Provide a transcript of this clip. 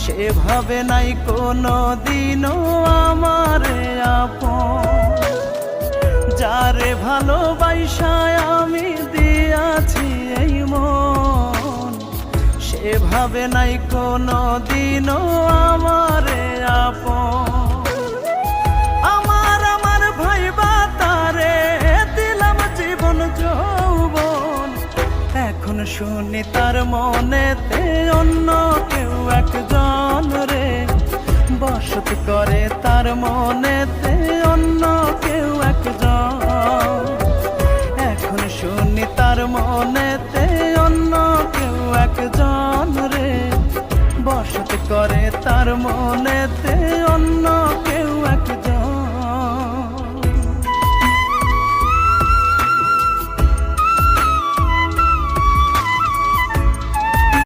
সেভাবে নাই কোনো দিনও আমারে আপন। যারে ভালোবাসায় আমি দিয়াছি এই মন, সেভাবে নাই কোনো দিনও আমারে আপন। আমার ভাইবা তারে দিলাম জীবন যৌবন, এখন শুনি তার মনেতে অন্য কেউ একজন রে বসত করে, তার মনেতে অন্য কেউ একজন। এখন শুনি তার মনেতে অন্য কেউ একজন রে বসত করে, তার মনেতে অন্য কেউ একজন।